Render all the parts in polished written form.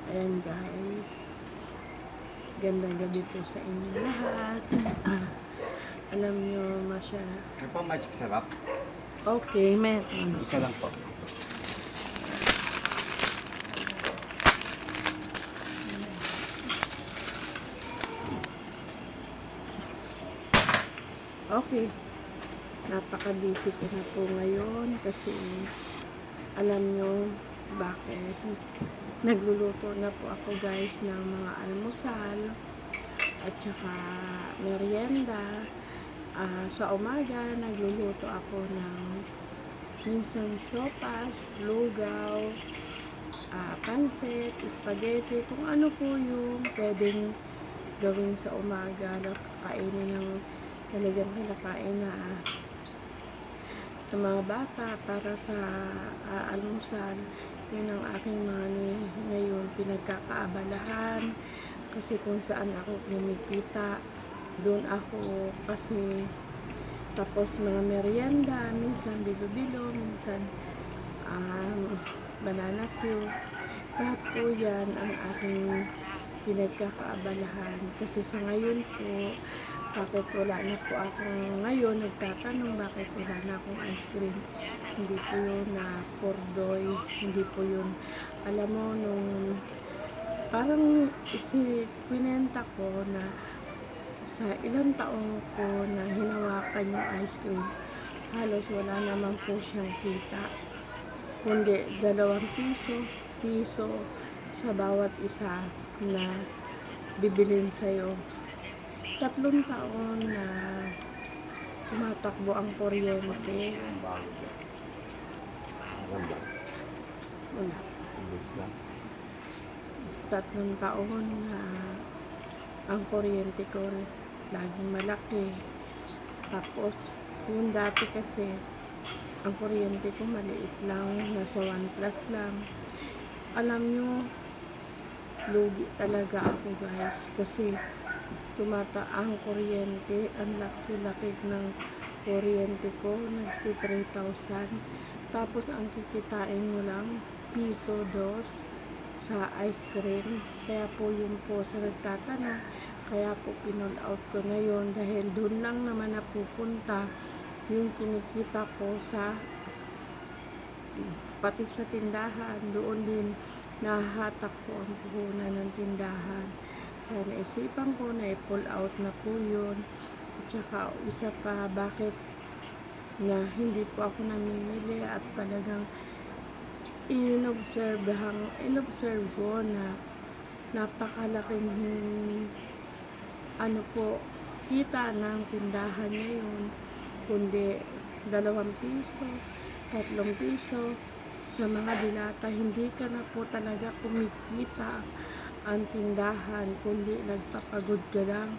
Ayan guys, gandang gabi po sa inyo lahat. Alam nyo, Ano pa magic sarap? okay, meron. Isa lang po. Okay, napaka-busy ko na po ngayon kasi alam nyo bakit. Nagluluto na po ako guys ng mga almusal at saka merienda. Sa umaga, nagluluto ako ng minsan sopas, lugaw, pansit, spaghetti, kung ano po yung pwedeng gawin sa umaga na kakainin ng talagang kinakain na ng mga bata para sa almusal. Yun ang aking mga ngayon pinagkakaabalahan kasi kung saan ako lumikita doon ako kasi tapos mga merienda, minsan bilo-bilo, minsan banana cue. Lahat po yan ang aking pinagkakaabalahan kasi sa ngayon po bakit wala na po akong ngayon nagtatanong bakit wala na akong ice cream. Hindi po yun na pordoy, hindi po yun, alam mo, nung parang kwinenta ko na sa ilang taong ko na hinawakan yung ice cream, halos wala naman po siyang kita kundi 2 piso sa bawat isa na bibilin sa'yo. 3 taon na tumatakbo ang kuryente. Wala. 3 taon na ang kuryente ko laging malaki. Tapos, yung dati kasi, ang kuryente ko maliit lang, nasa 1 plus lang. Alam nyo, lugi talaga ako guys, kasi ang kuryente, ang laki-laki ng kuryente ko, nagti 3,000. Tapos, ang kikitain mo lang, piso 2 sa ice cream. Kaya po yun po sa nagtatanong, kaya po pinull out ko ngayon dahil doon lang naman napupunta yung kinikita ko sa pati sa tindahan, doon din nahahatak po ang puhunan ng tindahan. Kaya naisipan ko na i-pull out na po yun. At saka isa pa, bakit na hindi po ako namimili at talagang inobserve ko na napakalaking kita ng tindahan ngayon, kundi 2 piso, 3 piso sa mga dilata. Hindi ka na po talaga kumikita ang tindahan, kundi nagpapagod ka lang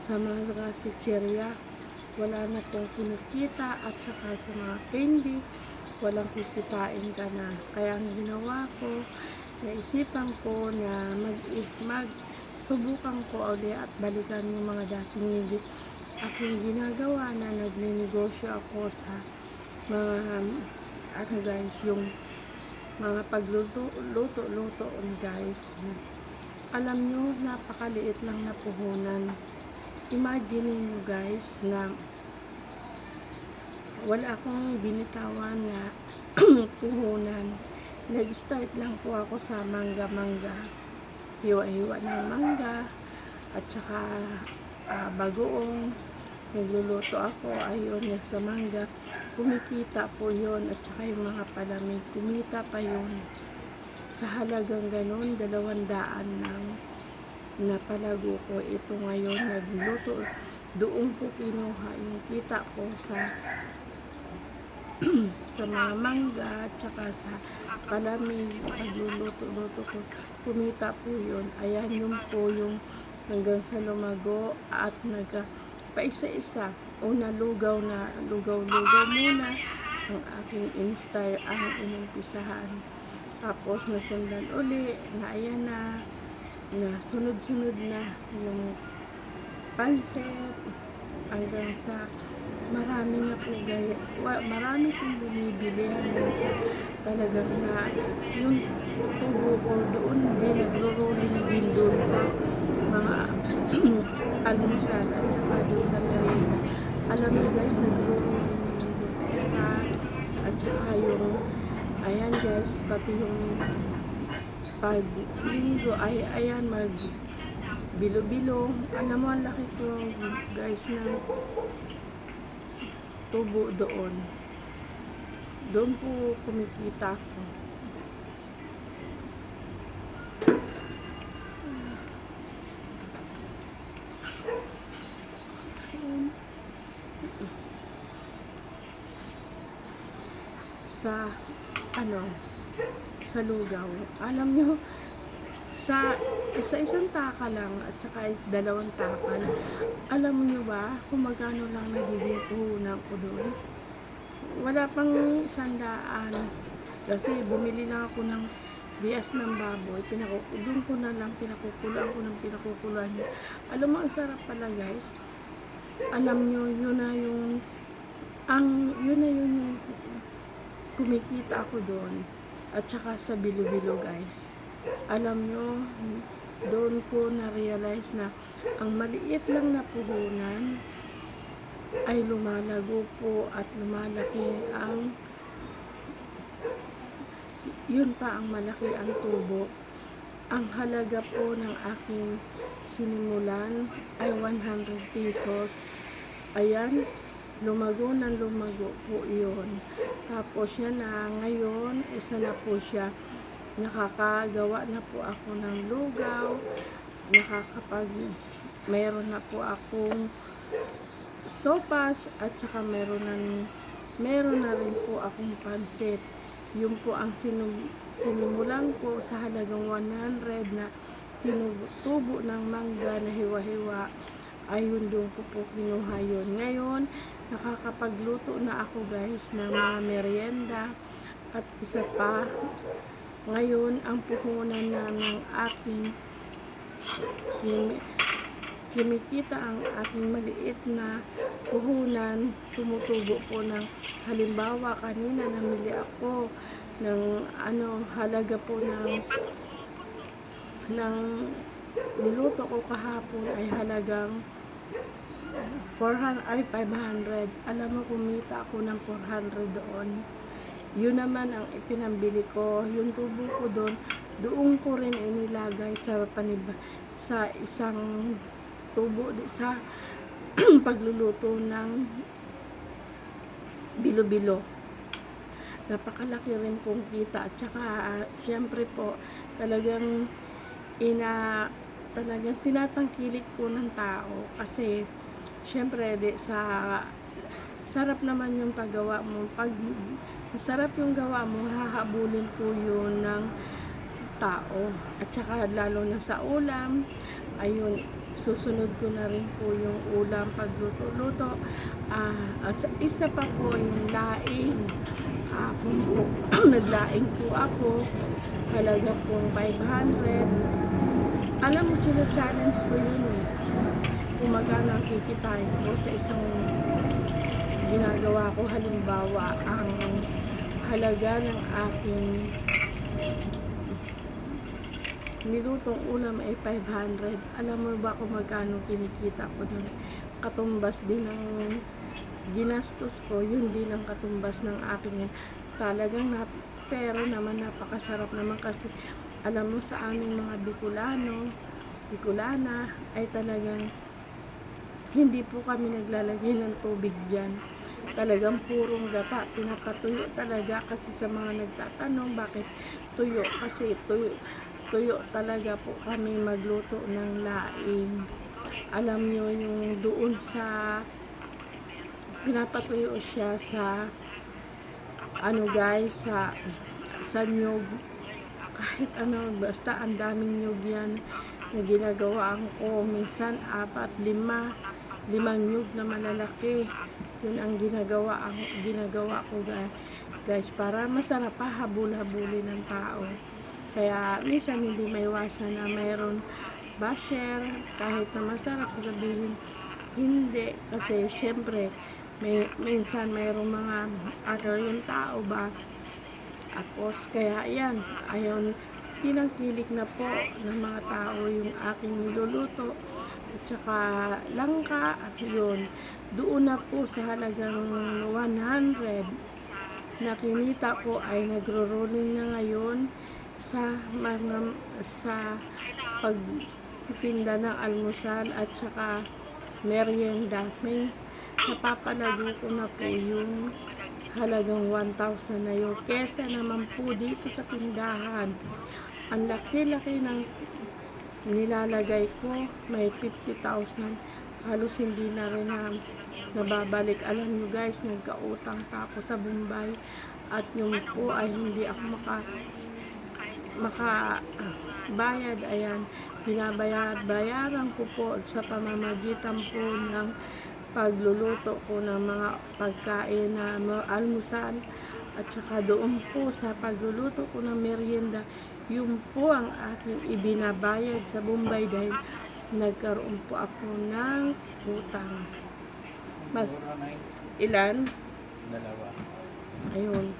sa mga sitserya. Wala na pong kinikita at saka sa mga candy, walang kikitain ka na. Kaya ang ginawa ko, naisipan ko na subukan ko ulit at balikan yung mga dating aking ginagawa na nagninegosyo ako sa mga guys, yung mga pagluto guys. Alam nyo, napakaliit lang na puhunan. Imagine nyo guys na wala akong binitawan na puhunan. Nag-start lang po ako sa mangga. Hiwa-hiwa ng mangga at saka bagoong. Nagluluto ako, ayun, sa mangga. Kumikita po yun at saka yung mga palamig. Kumita pa yun. Sa halagang ganun, 200 lang na palago ko. Ito ngayon, nagluto. Doon ko kinuha yung kita ko sa sa mga mangga at saka sa palamig. Pagluluto-luto ko, kumita po yun. Ayan, yun po yung hanggang sa lumago at paisa-isa. Una lugaw muna ang aking instyle ang inumpisahan. Tapos nasundan uli na ayan na sunod-sunod na yung pansit hanggang sa marami na po marami pong bumibili hanggang sa talagang na yung tubo ko doon din nagro-rolling din doon sa mga almusal at saka doon sa merienda. Alam mo guys, nagro-rolling din doon pera at saka yung ayan guys, pati yung pag linggo ay ayan mag bilo-bilo. Alam mo, ang laki ko guys ng tubo doon. Doon po kumikita ako. Sa sa lugaw. Alam nyo, sa isang taka lang at saka dalawang takal. Alam niyo ba kung magkano lang nagiging puhunan ko doon? Wala pang 100. Kasi bumili lang ako ng bias ng baboy. Doon ko na lang pinakukuluan ko ng pinakukuluan. Alam mo, ang sarap pala guys. Alam niyo, yun na yung kumikita ako doon. At saka sa bilo-bilo guys. Alam nyo, doon ko na-realize na ang maliit lang na puhunan ay lumalago po at lumalaki yun pa ang malaki ang tubo. Ang halaga po ng aking sinimulan ay 100 pesos. Ayan, lumago ng lumago po yun. Tapos yan na, ngayon, isa na po siya. Nakakagawa na po ako ng lugaw, mayroon na po akong sopas at saka meron na rin po akong pansit. Yun po ang sinimulan ko sa halagang 100 na tinutubo ng mangga na hiwa-hiwa. Ayun, doon ko po kinuha yun. Ngayon, nakakapagluto na ako guys ng mga merienda at isa pa. Ngayon, ang puhunan na ng aking kinikita ang aking maliit na puhunan, tumutubo po ng halimbawa, kanina namili ako ng halaga po ng niluto ko kahapon ay halagang 500. Alam mo, kumita ako ng 400 doon. Yun naman ang ipinambili ko. Yung tubo ko doon ko rin inilagay sa isang tubo sa pagluluto ng bilo-bilo. Napakalaki rin pong kita. At saka, syempre po, talagang tinatangkilik po ng tao. Kasi, syempre, sarap naman yung paggawa mo. Pag masarap yung gawa mo, hahabulin po yun ng tao. At saka lalo na sa ulam, ayun, susunod ko na rin po yung ulam pagluto-luto. At isa pa po yung laing. Naglaing po ako. Halaga pong 500. Alam mo, challenge ko yun eh. Kung magkano ang kikitain ko sa isang ginagawa ko. Halimbawa, ang halaga ng aking nilutong ulam ay 500. Alam mo ba kung magkano kinikita ko doon? Katumbas din ng ginastos ko, yun din ang katumbas ng aking talagang pero naman napakasarap naman kasi alam mo sa aming mga Bicolana ay talagang hindi po kami naglalagay ng tubig dyan. Talagang purong gata, pinapatuyo talaga kasi sa mga nagtatanong bakit tuyo, kasi tuyo talaga po kami magluto ng laing. Alam nyo yung doon sa pinapatuyo siya sa guys, sa nyug, kahit basta ang daming nyug yan na ginagawa ko, minsan 4, 5 nyug na malalaki. Yun ang ginagawa ko guys, para masarap pa habul-habulin ng tao. Kaya minsan hindi maiwasan na mayroon basher, kahit na masarap sabihin hindi, kasi syempre minsan mayroong mga yung tao ba. Tapos kaya yan, ayon, pinangkilik na po ng mga tao yung aking niluluto. At saka langka, at yun, doon na po sa halagang 100 na kinita ko ay nagro-rolling na ngayon sa mga sa pagtitinda ng almusal at saka merienda. May napapalago ko na po yung halagang 1,000 na yun. Kesa naman po dito sa tindahan, ang laki-laki ng nilalagay ko, may 50,000. Halos hindi na rin na nababalik. Alam nyo guys, nagkautang pa ako sa Bombay at yung po ay hindi ako bayad. Ayan, binabayaran ko po sa pamamagitan po ng pagluluto ko ng mga pagkain na almusal at saka doon po sa pagluluto ko ng merienda, yun po ang aking ibinabayad sa Bombay dahil nagkaroon po ako ng utang. Ilan? Dalawa. Ayun.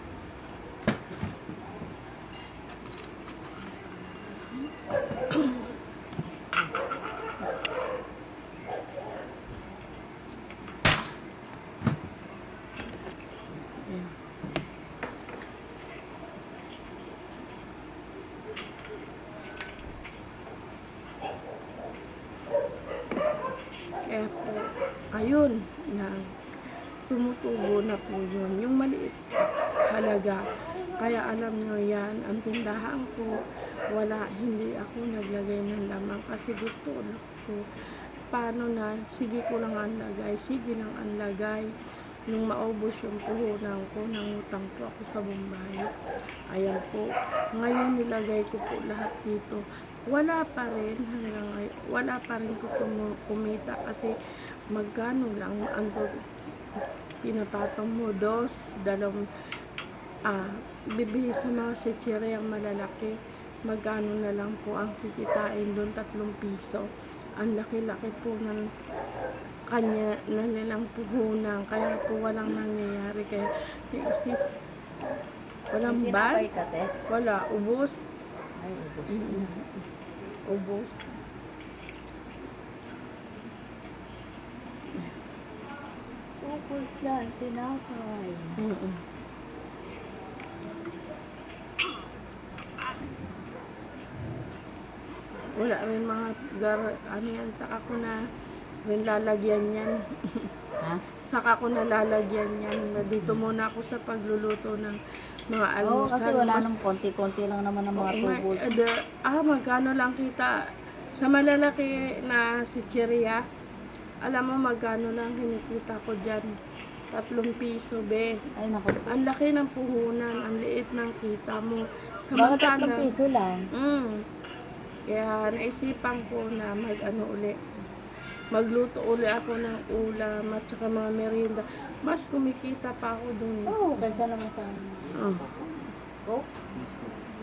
Ayan. Kaya po, ayun, na tumutubo na po yun. Yung maliit halaga. Kaya alam nyo yan, ang tindahan ko, hindi ako naglagay ng lamang kasi gusto ko, paano na, sige ko lang ang lagay, sige lang ang lagay. Nung maubos yung puhunan ko, nangutang po ako sa Bombay. Ayan po, ngayon nilagay ko po lahat dito. Wala pa rin hanggang ngayon, wala pa rin ko kumita kasi magkano lang ang pinapatong mo, bibili sa mga sitsiriyang malalaki, magkano na lang po ang kikitain doon, 3 piso. Ang laki-laki po ng kanya na nilang puhunan, kaya po walang nangyayari. Kaya naisip, walang bad, wala, ubos. Ay, ubos. Ubos. Ubos na ang tinapay. Wala rin mga ano yan, saka ko na rin lalagyan yan. Ha? Saka ko na lalagyan yan. Dito muna ako sa pagluluto ng mga Oo, almusal. kasi wala nang konti-konti lang naman ang mga tubos. Magkano lang kita sa malalaki na sitsiriya. Alam mo magkano lang kinikita ko dyan? 3 piso, be. Ay, naku. Ang laki ng puhunan, ang liit ng kita mo. Bakit 3 piso lang? Kaya naisipan ko na magluto uli ako ng ulam at saka mga merienda. Mas kumikita pa ako dun. Oo, kaysa naman sa... Oh. Oh,